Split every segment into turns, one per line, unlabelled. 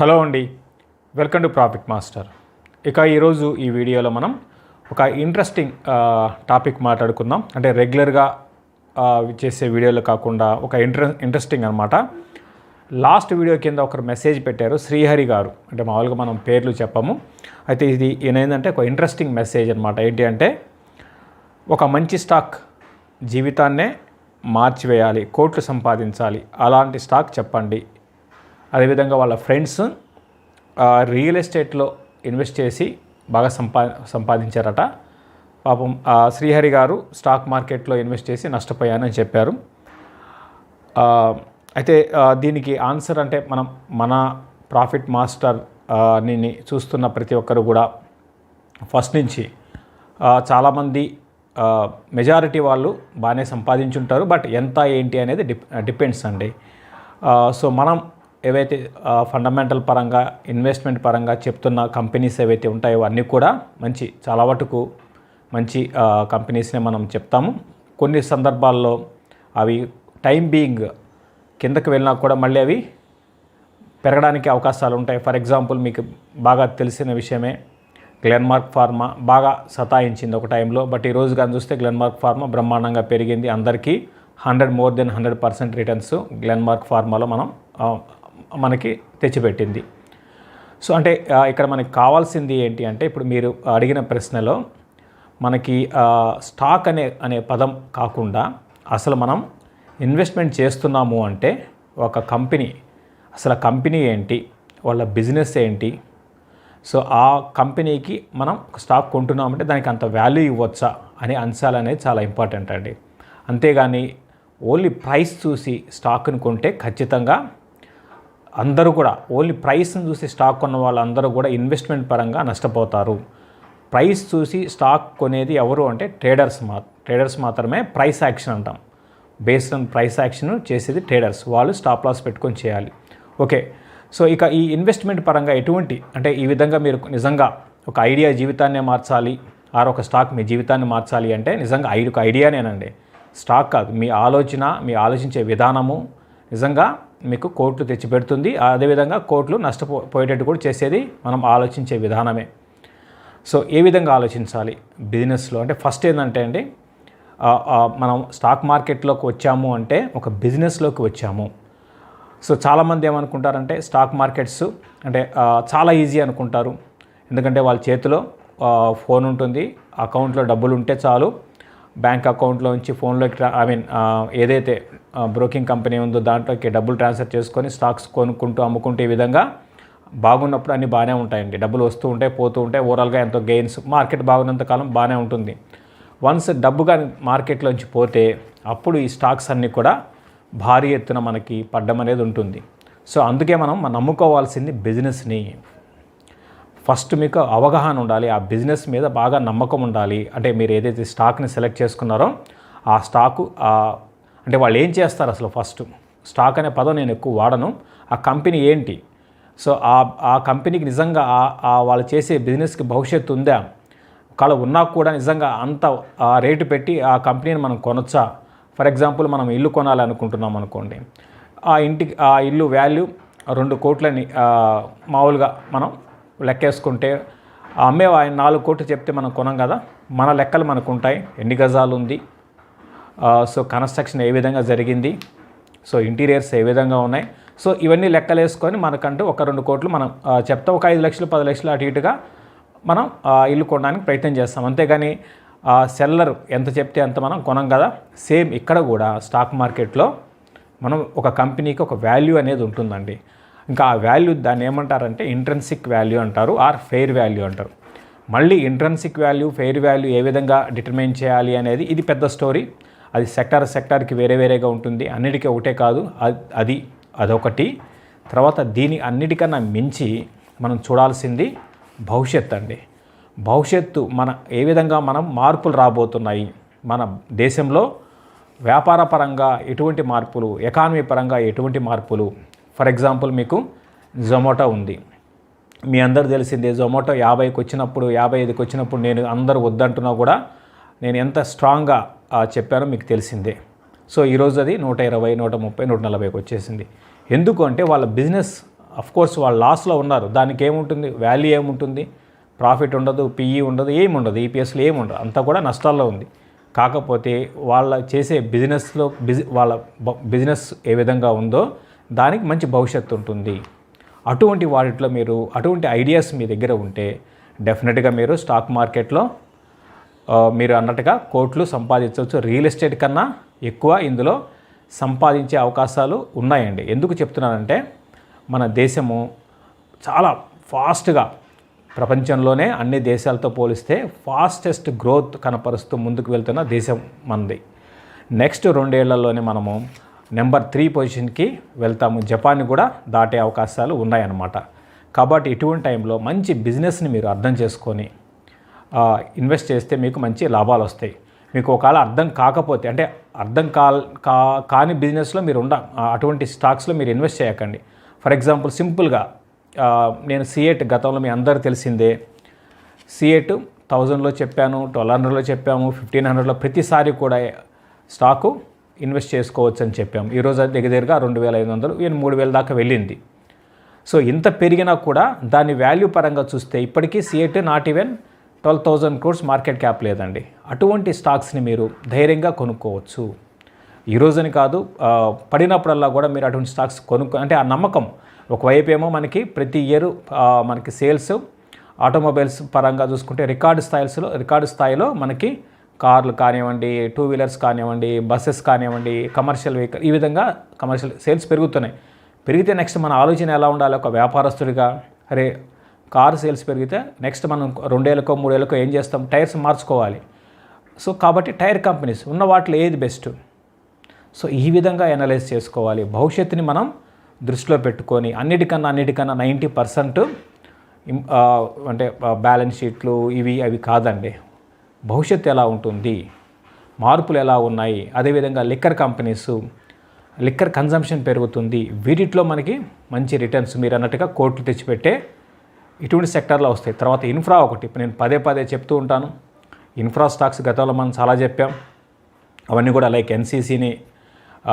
Hello అండి, welcome to profit master. ఇక ఈరోజు ఈ వీడియోలో మనం ఒక ఇంట్రెస్టింగ్ టాపిక్ మాట్లాడుకుందాం. అంటే రెగ్యులర్గా చేసే వీడియోలు కాకుండా ఒక ఇంట్రెస్టింగ్ అనమాట. లాస్ట్ వీడియో కింద ఒకరు మెసేజ్ పెట్టారు, శ్రీహరి గారు. అంటే మామూలుగా మనం పేర్లు చెప్పము, అయితే ఇది ఏంటంటే ఒక ఇంట్రెస్టింగ్ మెసేజ్ అనమాట. ఏంటి అంటే ఒక మంచి స్టాక్ జీవితాన్నే మార్చివేయాలి, కోట్లు సంపాదించాలి, అలాంటి స్టాక్ చెప్పండి. అదేవిధంగా వాళ్ళ ఫ్రెండ్స్ రియల్ ఎస్టేట్లో ఇన్వెస్ట్ చేసి బాగా సంపాదించారట. పాపం శ్రీహరి గారు స్టాక్ మార్కెట్లో ఇన్వెస్ట్ చేసి నష్టపోయానని చెప్పారు. అయితే దీనికి ఆన్సర్ అంటే మన ప్రాఫిట్ మాస్టర్ ని చూస్తున్న ప్రతి ఒక్కరు కూడా ఫస్ట్ నుంచి చాలామంది మెజారిటీ వాళ్ళు బాగానే సంపాదించుంటారు. బట్ ఎంత ఏంటి అనేది డిపెండ్స్ అండి. సో మనం ఏవైతే ఫండమెంటల్ పరంగా ఇన్వెస్ట్మెంట్ పరంగా చెప్తున్న కంపెనీస్ ఏవైతే ఉంటాయో అన్నీ కూడా చాలా మటుకు మంచి కంపెనీస్నే మనం చెప్తాము. కొన్ని సందర్భాల్లో అవి టైం బీయింగ్ కిందకి వెళ్ళినా కూడా మళ్ళీ అవి పెరగడానికి అవకాశాలు ఉంటాయి. ఫర్ ఎగ్జాంపుల్ మీకు బాగా తెలిసిన విషయమే, గ్లెన్మార్క్ ఫార్మా బాగా సతాయించింది ఒక టైంలో. బట్ ఈరోజు కానీ చూస్తే గ్లెన్మార్క్ ఫార్మా బ్రహ్మాండంగా పెరిగింది. అందరికీ 100% రిటర్న్స్ గ్లెన్మార్క్ ఫార్మాలో మనకి తెచ్చిపెట్టింది. సో అంటే ఇక్కడ మనకి కావాల్సింది ఏంటి అంటే, ఇప్పుడు మీరు అడిగిన ప్రశ్నలో మనకి స్టాక్ అనే పదం కాకుండా అసలు మనం ఇన్వెస్ట్మెంట్ చేస్తున్నాము అంటే ఒక కంపెనీ, అసలు కంపెనీ ఏంటి, వాళ్ళ బిజినెస్ ఏంటి, సో ఆ కంపెనీకి మనం స్టాక్ కొంటున్నామంటే దానికి అంత వాల్యూ ఇవ్వచ్చా అనే అంశాలు అనేది చాలా ఇంపార్టెంట్ అండి. అంతేగాని ఓన్లీ ప్రైస్ చూసి స్టాక్ని కొంటే ఖచ్చితంగా అందరూ కూడా ఓన్లీ ప్రైస్ని చూసి స్టాక్ కొన్న వాళ్ళందరూ కూడా ఇన్వెస్ట్మెంట్ పరంగా నష్టపోతారు. ప్రైస్ చూసి స్టాక్ కొనేది ఎవరు అంటే ట్రేడర్స్ మాత్రమే. ప్రైస్ యాక్షన్ అంటాం, బేస్డ్ ఆన్ ప్రైస్ యాక్షన్ చేసేది ట్రేడర్స్. వాళ్ళు స్టాప్ లాస్ పెట్టుకొని చేయాలి. ఓకే, సో ఇక ఈ ఇన్వెస్ట్మెంట్ పరంగా ఎటువంటి అంటే ఈ విధంగా మీరు నిజంగా ఒక ఐడియా జీవితాన్నే మార్చాలి, ఒక స్టాక్ మీ జీవితాన్ని మార్చాలి అంటే నిజంగా ఒక ఐడియానేనండి, స్టాక్ కాదు. మీ ఆలోచించే విధానము నిజంగా మీకు కోట్లు తెచ్చిపెడుతుంది. అదేవిధంగా కోట్లు నష్టపోయేటట్టు కూడా చేసేది మనం ఆలోచించే విధానమే. సో ఏ విధంగా ఆలోచించాలి బిజినెస్లో అంటే, ఫస్ట్ ఏంటంటే అండి, మనం స్టాక్ మార్కెట్లోకి వచ్చాము అంటే ఒక బిజినెస్లోకి వచ్చాము. సో చాలామంది ఏమనుకుంటారంటే స్టాక్ మార్కెట్స్ అంటే చాలా ఈజీ అనుకుంటారు. ఎందుకంటే వాళ్ళ చేతిలో ఫోన్ ఉంటుంది, అకౌంట్లో డబ్బులు ఉంటే చాలు, బ్యాంక్ అకౌంట్లో నుంచి ఫోన్లోకి ఏదైతే బ్రోకింగ్ కంపెనీ ఉందో దాంట్లోకి డబ్బులు ట్రాన్స్ఫర్ చేసుకొని స్టాక్స్ కొనుక్కుంటూ అమ్ముకుంటూ ఈ విధంగా బాగున్నప్పుడు అన్నీ బాగానే ఉంటాయండి. డబ్బులు వస్తూ ఉంటాయి, పోతూ ఉంటాయి, ఓవరాల్గా ఎంతో గెయిన్స్, మార్కెట్ బాగున్నంత కాలం బాగానే ఉంటుంది. వన్స్ డబ్బు కానీ మార్కెట్లోంచి పోతే అప్పుడు ఈ స్టాక్స్ అన్నీ కూడా భారీ ఎత్తున మనకి పడ్డం అనేది ఉంటుంది. సో అందుకే మనం నమ్ముకోవాల్సింది బిజినెస్ని. ఫస్ట్ మీకు అవగాహన ఉండాలి, ఆ బిజినెస్ మీద బాగా నమ్మకం ఉండాలి. అంటే మీరు ఏదైతే స్టాక్ని సెలెక్ట్ చేసుకున్నారో ఆ స్టాకు అంటే వాళ్ళు ఏం చేస్తారు అసలు, ఫస్ట్ స్టాక్ అనే పదం నేను ఎక్కువ వాడను, ఆ కంపెనీ ఏంటి, సో ఆ కంపెనీకి నిజంగా వాళ్ళు చేసే బిజినెస్కి భవిష్యత్తు ఉందా, ఒకవేళ ఉన్నా కూడా నిజంగా అంత రేటు పెట్టి ఆ కంపెనీని మనం కొనొచ్చా. ఫర్ ఎగ్జాంపుల్ మనం ఇల్లు కొనాలనుకుంటున్నాం అనుకోండి, ఆ ఇల్లు వాల్యూ 2 కోట్లని మామూలుగా మనం లెక్కేసుకుంటే, అమ్మే ఆయన 4 కోట్లు చెప్తే మనం కొనం కదా, మన లెక్కలు మనకు ఉంటాయి. ఎన్ని గజాలు ఉంది, సో కన్స్ట్రక్షన్ ఏ విధంగా జరిగింది, సో ఇంటీరియర్స్ ఏ విధంగా ఉన్నాయి, సో ఇవన్నీ లెక్కలు వేసుకొని మనకంటూ ఒక 2 కోట్లు మనం చెప్తాం. ఒక 5 లక్షలు 10 లక్షలు అటు ఇటుగా మనం ఇల్లు కొనడానికి ప్రయత్నం చేస్తాం. అంతేగాని సెల్లర్ ఎంత చెప్తే అంత మనం కొనం కదా. సేమ్ ఇక్కడ కూడా స్టాక్ మార్కెట్లో మనం ఒక కంపెనీకి ఒక వాల్యూ అనేది ఉంటుందండి. ఇంకా ఆ వాల్యూ దాన్ని ఏమంటారంటే ఇంట్రెన్సిక్ వాల్యూ అంటారు, ఫెయిర్ వాల్యూ అంటారు. మళ్ళీ ఇంట్రెన్సిక్ వాల్యూ, ఫెయిర్ వాల్యూ ఏ విధంగా డిటర్మైన్ చేయాలి అనేది ఇది పెద్ద స్టోరీ. అది సెక్టార్కి వేరేగా ఉంటుంది, అన్నిటికీ ఒకటే కాదు. అదొకటి. తర్వాత దీని అన్నిటికన్నా మించి మనం చూడాల్సింది భవిష్యత్తు అండి. భవిష్యత్తు ఏ విధంగా మార్పులు రాబోతున్నాయి మన దేశంలో, వ్యాపార పరంగా ఎటువంటి మార్పులు, ఎకానమీ పరంగా ఎటువంటి మార్పులు. ఫర్ ఎగ్జాంపుల్ మీకు జొమాటో ఉంది, మీ అందరు తెలిసిందే. జొమాటో 50కి వచ్చినప్పుడు, 55కి వచ్చినప్పుడు నేను అందరూ వద్దంటున్నా కూడా నేను ఎంత స్ట్రాంగ్గా చెప్పానో మీకు తెలిసిందే. సో ఈరోజు అది 120, 130, 140కి వచ్చేసింది. ఎందుకు అంటే వాళ్ళ బిజినెస్ కోర్స్ వాళ్ళు లాస్లో ఉన్నారు, దానికి ఏముంటుంది, వాల్యూ ఏముంటుంది, ప్రాఫిట్ ఉండదు, పిఈ ఉండదు, ఏమి ఉండదు, ఈపీఎస్లో ఏమి ఉండదు, అంతా కూడా నష్టాల్లో ఉంది. కాకపోతే వాళ్ళ చేసే బిజినెస్లో వాళ్ళ బిజినెస్ ఏ విధంగా ఉందో దానికి మంచి భవిష్యత్తు ఉంటుంది. అటువంటి వాటిలో మీరు అటువంటి ఐడియాస్ మీ దగ్గర ఉంటే డెఫినెట్గా మీరు స్టాక్ మార్కెట్లో మీరు అన్నట్టుగా కోట్లు సంపాదించవచ్చు. రియల్ ఎస్టేట్ కన్నా ఎక్కువ ఇందులో సంపాదించే అవకాశాలు ఉన్నాయండి. ఎందుకు చెప్తున్నానంటే మన దేశము చాలా ఫాస్ట్గా ప్రపంచంలోనే అన్ని దేశాలతో పోలిస్తే ఫాస్టెస్ట్ గ్రోత్ కనపరుస్తూ ముందుకు వెళ్తున్న దేశం మనది. నెక్స్ట్ 2 ఏళ్లలోనే మనము నెంబర్ 3 పొజిషన్కి వెళ్తాము. జపాన్ కూడా దాటే అవకాశాలు ఉన్నాయన్నమాట. కాబట్టి ఇటువంటి టైంలో మంచి బిజినెస్ని మీరు అర్థం చేసుకొని ఇన్వెస్ట్ చేస్తే మీకు మంచి లాభాలు వస్తాయి. మీకు ఒకవేళ అర్థం కాకపోతే, అంటే అర్థం కాని బిజినెస్లో మీరు అటువంటి స్టాక్స్లో మీరు ఇన్వెస్ట్ చేయకండి. ఫర్ ఎగ్జాంపుల్ సింపుల్గా నేను C8 గతంలో మీ అందరూ తెలిసిందే, C8 1000లో చెప్పాను, 1200లో చెప్పాము, 1500లో ప్రతిసారి కూడా స్టాకు ఇన్వెస్ట్ చేసుకోవచ్చు అని చెప్పాము. ఈరోజు అది దగ్గరగా 2500 ఈవెన్ 3000 దాకా వెళ్ళింది. సో ఇంత పెరిగినా కూడా దాని వాల్యూ పరంగా చూస్తే ఇప్పటికీ C8 not even 12,000 crores market cap లేదండి. అటువంటి స్టాక్స్ని మీరు ధైర్యంగా కొనుక్కోవచ్చు. ఈరోజుని కాదు, పడినప్పుడల్లా కూడా మీరు అటువంటి స్టాక్స్ అంటే ఆ నమ్మకం ఒకవైపు ఏమో మనకి ప్రతి ఇయర్ మనకి సేల్స్ ఆటోమొబైల్స్ పరంగా చూసుకుంటే రికార్డు స్థాయిలో మనకి కార్లు కానివ్వండి, 2 వీలర్స్ కానివ్వండి, బస్సెస్ కానివ్వండి, కమర్షియల్ వెహికల్, ఈ విధంగా కమర్షియల్ సేల్స్ పెరుగుతున్నాయి. పెరిగితే నెక్స్ట్ మన ఆలోచన ఎలా ఉండాలి, ఒక వ్యాపారస్తుడిగా, అరే కారు సేల్స్ పెరిగితే నెక్స్ట్ మనం 2 ఏళ్ళకో 3 ఏళ్ళకో ఏం చేస్తాం, టైర్స్ మార్చుకోవాలి. సో కాబట్టి టైర్ కంపెనీస్ ఉన్న వాటిలో ఏది బెస్ట్, సో ఈ విధంగా అనలైజ్ చేసుకోవాలి. భవిష్యత్తుని మనం దృష్టిలో పెట్టుకొని అన్నిటికన్నా 90% అంటే బ్యాలెన్స్ షీట్లు అవి కాదండి, భవిష్యత్తు ఎలా ఉంటుంది, మార్పులు ఎలా ఉన్నాయి, అదేవిధంగా లిక్కర్ కంపెనీస్, లిక్కర్ కన్జంప్షన్ పెరుగుతుంది, వీటిలో మనకి మంచి రిటర్న్స్ మీరు అన్నట్టుగా కోట్లు తెచ్చిపెట్టే ఇటువంటి సెక్టర్లో వస్తాయి. తర్వాత ఇన్ఫ్రా ఒకటి, నేను పదే చెప్తూ ఉంటాను, ఇన్ఫ్రా స్టాక్స్ గతంలో మనం చాలా చెప్పాం. అవన్నీ కూడా లైక్ ఎన్సీసీని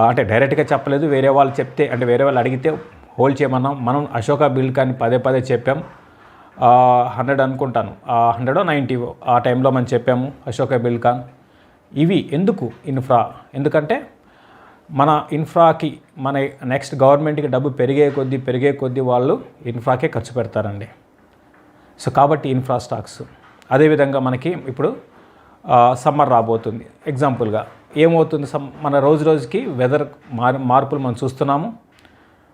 అంటే డైరెక్ట్గా చెప్పలేదు, వేరే వాళ్ళు చెప్తే, అంటే వేరే వాళ్ళు అడిగితే హోల్డ్ చేయమన్నాం. మనం అశోక బిల్డ్ కానీ పదే చెప్పాం. 100 అనుకుంటాను, 100 90 ఆ టైంలో మనం చెప్పాము అశోక బిల్కాన్. ఇవి ఎందుకు ఇన్ఫ్రా, ఎందుకంటే మన ఇన్ఫ్రాకి మన నెక్స్ట్ గవర్నమెంట్కి డబ్బు పెరిగే కొద్దీ వాళ్ళు ఇన్ఫ్రాకే ఖర్చు పెడతారండి. సో కాబట్టి ఇన్ఫ్రా స్టాక్స్. అదేవిధంగా మనకి ఇప్పుడు సమ్మర్ రాబోతుంది. ఎగ్జాంపుల్గా ఏమవుతుంది, మన రోజుకి వెదర్ మార్పులు మనం చూస్తున్నాము.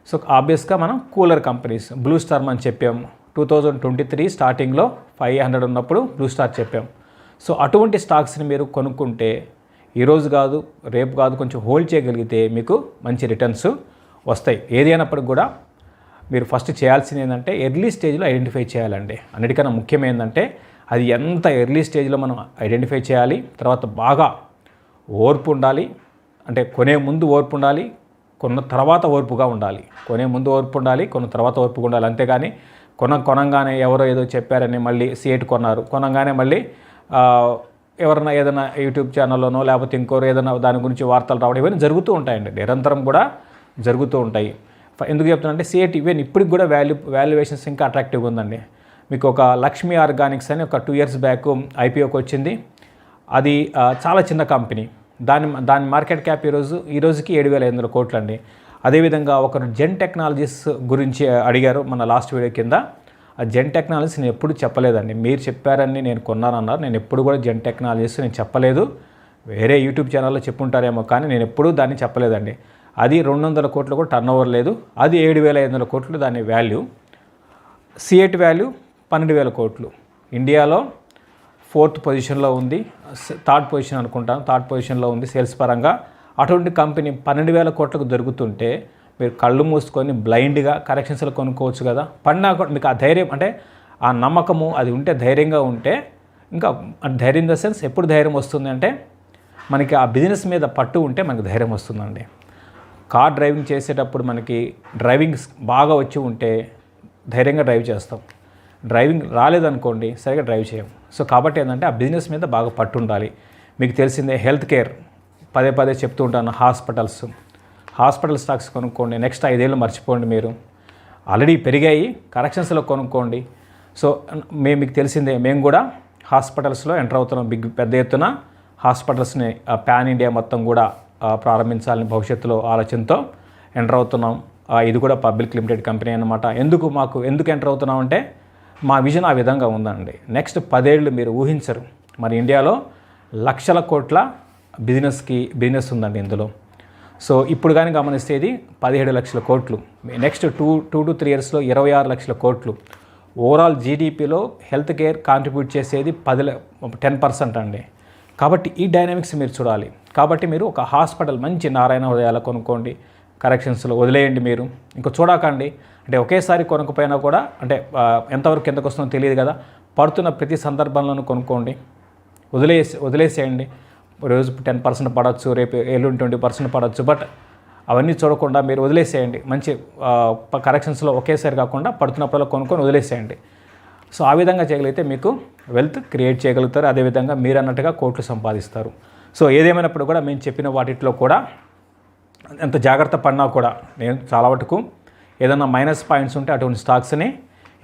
సో ఆబ్వియస్గా మనం కూలర్ కంపెనీస్, బ్లూ స్టార్ అని చెప్పాము. 2023 స్టార్టింగ్లో 500 ఉన్నప్పుడు బ్లూ స్టార్ చెప్పాం. సో అటువంటి స్టాక్స్ని మీరు కొనుక్కుంటే ఈరోజు కాదు, రేపు కాదు, కొంచెం హోల్డ్ చేయగలిగితే మీకు మంచి రిటర్న్స్ వస్తాయి. ఏది అయినప్పటికి కూడా మీరు ఫస్ట్ చేయాల్సింది ఏంటంటే ఎర్లీ స్టేజ్లో ఐడెంటిఫై చేయాలండి. అన్నిటికన్నా ముఖ్యం ఏంటంటే అది ఎంత ఎర్లీ స్టేజ్లో మనం ఐడెంటిఫై చేయాలి. తర్వాత బాగా ఓర్పు ఉండాలి, అంటే కొనే ముందు ఓర్పు ఉండాలి, కొన్న తర్వాత ఓర్పుగా ఉండాలి. కొనే ముందు ఓర్పు ఉండాలి, కొన్న తర్వాత ఓర్పుగా ఉండాలి. అంతేగాని కొనంగానే ఎవరో ఏదో చెప్పారని మళ్ళీ C8 కొనంగానే మళ్ళీ ఎవరైనా ఏదైనా యూట్యూబ్ ఛానల్లోనో లేకపోతే ఇంకోరు ఏదైనా దాని గురించి వార్తలు రావడం ఇవన్నీ జరుగుతూ ఉంటాయండి, నిరంతరం కూడా జరుగుతూ ఉంటాయి. ఎందుకు చెప్తున్నానంటే C8 ఈవెన్ ఇప్పటికి కూడా వాల్యుయేషన్స్ ఇంకా అట్రాక్టివ్గా ఉందండి. మీకు ఒక లక్ష్మీ ఆర్గానిక్స్ అని ఒక 2 years బ్యాక్ IPOకి వచ్చింది. అది చాలా చిన్న కంపెనీ, దాని మార్కెట్ క్యాప్ ఈరోజుకి 7,500 కోట్లు అండి. అదేవిధంగా ఒకరు జెన్ టెక్నాలజీస్ గురించి అడిగారు మన లాస్ట్ వీడియో కింద. ఆ జెన్ టెక్నాలజీస్ నేను ఎప్పుడు చెప్పలేదండి, మీరు చెప్పారని నేను కొన్నానన్నారు. నేను ఎప్పుడు కూడా జెన్ టెక్నాలజీస్ నేను చెప్పలేదు, వేరే యూట్యూబ్ ఛానల్లో చెప్పుంటారేమో కానీ నేను ఎప్పుడూ దాన్ని చెప్పలేదండి. అది 200 కోట్లు కూడా టర్న్ ఓవర్ లేదు, అది 7,500 కోట్లు దాని వాల్యూ. C8 వాల్యూ 12,000 కోట్లు. ఇండియాలో 4th పొజిషన్లో ఉంది, 3rd పొజిషన్ అనుకుంటాను, 3rd పొజిషన్లో ఉంది సేల్స్ పరంగా. అటువంటి కంపెనీ 12,000 కోట్లకు దొరుకుతుంటే మీరు కళ్ళు మూసుకొని బ్లైండ్గా కరెక్షన్స్లో కొనుక్కోవచ్చు కదా. పడినా కూడా మీకు ఆ ధైర్యం, అంటే ఆ నమ్మకము అది ఉంటే, ధైర్యంగా ఉంటే, ఇంకా ధైర్యం ఇన్ ద సెన్స్ ఎప్పుడు ధైర్యం వస్తుంది అంటే మనకి ఆ బిజినెస్ మీద పట్టు ఉంటే మనకు ధైర్యం వస్తుందండి. కార్ డ్రైవింగ్ చేసేటప్పుడు మనకి డ్రైవింగ్ బాగా వచ్చి ఉంటే ధైర్యంగా డ్రైవ్ చేస్తాం. డ్రైవింగ్ రాలేదనుకోండి సరిగా డ్రైవ్ చేయం. సో కాబట్టి ఏంటంటే ఆ బిజినెస్ మీద బాగా పట్టు ఉండాలి. మీకు తెలిసిందే హెల్త్ కేర్, పదే చెప్తూ ఉంటాను, హాస్పిటల్ స్టాక్స్ కొనుక్కోండి. నెక్స్ట్ 5 ఏళ్ళు మర్చిపోండి మీరు. ఆల్రెడీ పెరిగాయి, కరెక్షన్స్లో కొనుక్కోండి. సో మీకు తెలిసిందే, మేము కూడా హాస్పిటల్స్లో ఎంటర్ అవుతున్నాం. పెద్ద ఎత్తున హాస్పిటల్స్ని పాన్ ఇండియా మొత్తం కూడా ప్రారంభించాలని భవిష్యత్తులో ఆలోచనతో ఎంటర్ అవుతున్నాం. ఇది కూడా పబ్లిక్ లిమిటెడ్ కంపెనీ అన్నమాట. ఎందుకు ఎంటర్ అవుతున్నాం అంటే మా విజన్ ఆ విధంగా ఉందండి. నెక్స్ట్ 10 ఏళ్ళు మీరు ఊహించరు, మరి ఇండియాలో లక్షల కోట్ల బిజినెస్ ఉందండి ఇందులో. సో ఇప్పుడు కానీ గమనిస్తే ఇది 17 లక్షల కోట్లు, నెక్స్ట్ 2 to 3 ఇయర్స్లో 26 లక్షల కోట్లు. ఓవరాల్ జీడిపిలో హెల్త్ కేర్ కాంట్రిబ్యూట్ చేసేది 10% అండి. కాబట్టి ఈ డైనామిక్స్ మీరు చూడాలి. కాబట్టి మీరు ఒక హాస్పిటల్ మంచి నారాయణ హృదయాల కొనుక్కోండి, కరెక్షన్స్లో వదిలేయండి. మీరు ఇంకా చూడకండి, అంటే ఒకేసారి కొనుక్కపోయినా కూడా అంటే ఎంతవరకు ఎంతకు వస్తుందో తెలియదు కదా, పడుతున్న ప్రతి సందర్భంలోనూ కొనుక్కోండి, వదిలేసేయండి. రోజు 10% పడవచ్చు, రేపు ఎల్లుండి 20% పడవచ్చు, బట్ అవన్నీ చూడకుండా మీరు వదిలేసేయండి. మంచి కరెక్షన్స్లో ఒకేసారి కాకుండా పడుతున్నప్పుడు కొనుక్కొని వదిలేసేయండి. సో ఆ విధంగా చేయగలిగితే మీకు వెల్త్ క్రియేట్ చేయగలుగుతారు, అదేవిధంగా మీరు అన్నట్టుగా కోట్లు సంపాదిస్తారు. సో ఏదేమైనప్పుడు కూడా మేము చెప్పిన వాటిలో కూడా ఎంత జాగ్రత్త పడినా కూడా నేను చాలా వరకు ఏదైనా మైనస్ పాయింట్స్ ఉంటే అటువంటి స్టాక్స్ని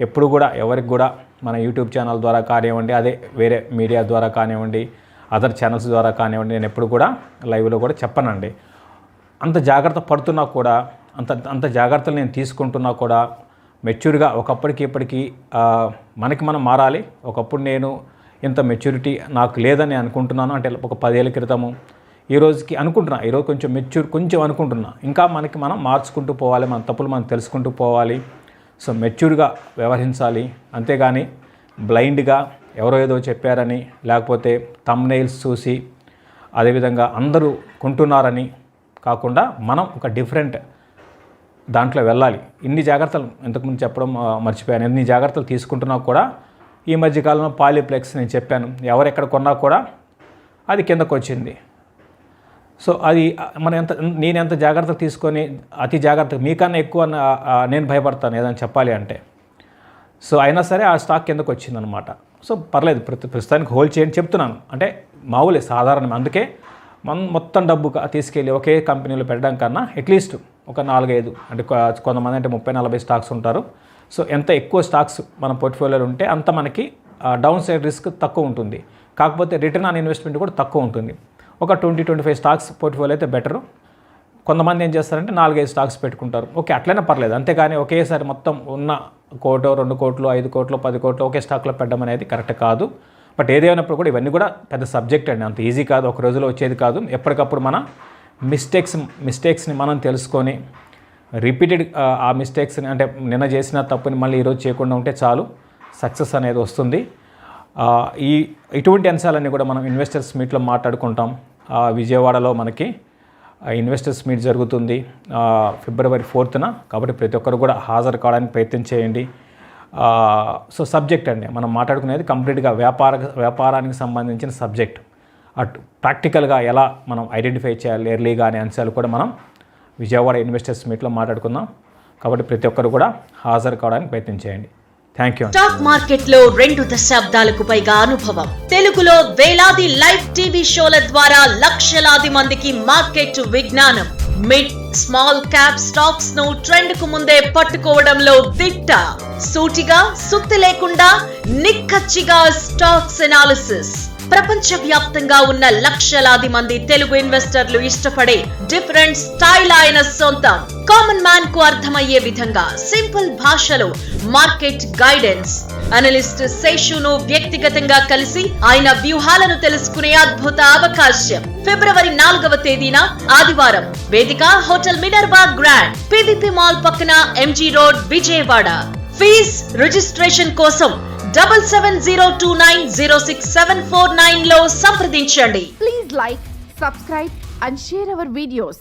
ఎప్పుడు కూడా ఎవరికి కూడా మన యూట్యూబ్ ఛానల్ ద్వారా కానివ్వండి, అదే వేరే మీడియా ద్వారా కానివ్వండి, అదర్ ఛానల్స్ ద్వారా కానివ్వండి, నేను ఎప్పుడు కూడా లైవ్లో కూడా చెప్పనండి. అంత జాగ్రత్త పడుతున్నా కూడా, అంత జాగ్రత్తలు నేను తీసుకుంటున్నా కూడా మెచ్యూర్గా ఒకప్పటికి ఇప్పటికీ మనకి మనం మారాలి. ఒకప్పుడు నేను ఇంత మెచ్యూరిటీ నాకు లేదని అనుకుంటున్నాను, అంటే ఒక 10 ఏళ్ళ క్రితము ఈ రోజుకి అనుకుంటున్నా, ఈరోజు కొంచెం అనుకుంటున్నా. ఇంకా మనం మార్చుకుంటూ పోవాలి, మన తప్పులు మనం తెలుసుకుంటూ పోవాలి. సో మెచ్యూర్గా వ్యవహరించాలి, అంతేగాని బ్లైండ్గా ఎవరో ఏదో చెప్పారని, లేకపోతే థంబ్నెయిల్స్ చూసి అదేవిధంగా అందరూ కొంటున్నారని కాకుండా మనం ఒక డిఫరెంట్ దాంట్లో వెళ్ళాలి. ఇన్ని జాగ్రత్తలు ఇంతకుముందు చెప్పడం మర్చిపోయాను. ఇన్ని జాగ్రత్తలు తీసుకుంటున్నా కూడా ఈ మధ్యకాలంలో పాలిప్లెక్స్ నేను చెప్పాను, ఎవరెక్కడ కొన్నా కూడా అది కిందకు వచ్చింది. సో అది నేను ఎంత జాగ్రత్తలు తీసుకొని అతి జాగ్రత్త మీకన్నా ఎక్కువ నేను భయపడతాను ఏదైనా చెప్పాలి అంటే. సో అయినా సరే ఆ స్టాక్ కిందకు వచ్చిందనమాట. సో పర్లేదు, ప్రస్తుతానికి హోల్డ్ చేయండి చెప్తున్నాను, అంటే మామూలే సాధారణం. అందుకే మనం మొత్తం డబ్బు తీసుకెళ్ళి ఒకే కంపెనీలో పెట్టడం కన్నా అట్లీస్ట్ ఒక 4-5, అంటే కొంతమంది అంటే 30-40 స్టాక్స్ ఉంటారు. సో ఎంత ఎక్కువ స్టాక్స్ మన పోర్ట్ఫోలియోలో ఉంటే అంత మనకి డౌన్ సైడ్ రిస్క్ తక్కువ ఉంటుంది, కాకపోతే రిటర్న్ ఆన్ ఇన్వెస్ట్మెంట్ కూడా తక్కువ ఉంటుంది. ఒక 20-25 స్టాక్స్ పోర్ట్ఫోలియో అయితే బెటరు. కొంతమంది ఏం చేస్తారంటే 4-5 స్టాక్స్ పెట్టుకుంటారు, ఓకే అట్లనే పర్లేదు. అంతేగాని ఒకేసారి మొత్తం ఉన్న 1 కోటో 2 కోట్లు 5 కోట్లు 10 కోట్లు ఒకే స్టాక్లో పెట్టడం అనేది కరెక్ట్ కాదు. బట్ ఏదేమైనప్పుడు కూడా ఇవన్నీ కూడా పెద్ద సబ్జెక్ట్ అండి, అంత ఈజీ కాదు, ఒక రోజులో వచ్చేది కాదు. ఎప్పటికప్పుడు మన మిస్టేక్స్ని మనం తెలుసుకొని రిపీటెడ్ ఆ మిస్టేక్స్ని, అంటే నిన్న చేసిన తప్పుని మళ్ళీ ఈరోజు చేయకుండా ఉంటే చాలు, సక్సెస్ అనేది వస్తుంది. ఇటువంటి అంశాలన్నీ కూడా మనం ఇన్వెస్టర్స్ మీట్లో మాట్లాడుకుంటాం. విజయవాడలో మనకి ఇన్వెస్టర్స్ మీట్ జరుగుతుంది February 4th. కాబట్టి ప్రతి ఒక్కరు కూడా హాజరు కావడానికి ప్రయత్నం చేయండి. సో సబ్జెక్ట్ అండి మనం మాట్లాడుకునేది కంప్లీట్గా వ్యాపారానికి సంబంధించిన సబ్జెక్ట్. అటు ప్రాక్టికల్గా ఎలా మనం ఐడెంటిఫై చేయాలి ఎర్లీగా అనే అంశాలు కూడా మనం విజయవాడ ఇన్వెస్టర్స్ మీట్లో మాట్లాడుకుందాం. కాబట్టి ప్రతి ఒక్కరు కూడా హాజరు కావడానికి ప్రయత్నం చేయండి. Thank you.
స్టాక్ మార్కెట్ లో 2 దశాబ్దాలకు పైగా అనుభవం, తెలుగులో వేలాది లైవ్ టీవీ షోల ద్వారా లక్షలాది మందికి మార్కెట్ విజ్ఞానం. మిడ్ స్మాల్ క్యాప్ స్టాక్స్ ను ట్రెండ్ కు ముందే పట్టుకోవడంలో దిట్ట. సూటిగా సుత్తి లేకుండా నిక్కచ్చిగా స్టాక్స్ ఎనాలిసిస్. ప్రపంచవ్యాప్తంగా ఉన్న లక్షలాది మంది తెలుగు ఇన్వెస్టర్లు ఇష్టపడే డిఫరెంట్ స్టైల్ ఆయన సొంతం. కామన్ మ్యాన్ కు అర్థమయ్యే విధంగా సింపుల్ భాషలో మార్కెట్ గైడెన్స్. అనలిస్ట్ శేషును వ్యక్తిగతంగా కలిసి ఆయన వ్యూహాలను తెలుసుకునే అద్భుత అవకాశం. February 4వ ఆదివారం. వేదిక hotel Minerva grand, PVP mall పక్కన, MG road, Vijayawada. Fees registration కోసం 7702906749 లో సంప్రదించండి.
Please like, subscribe and share our videos.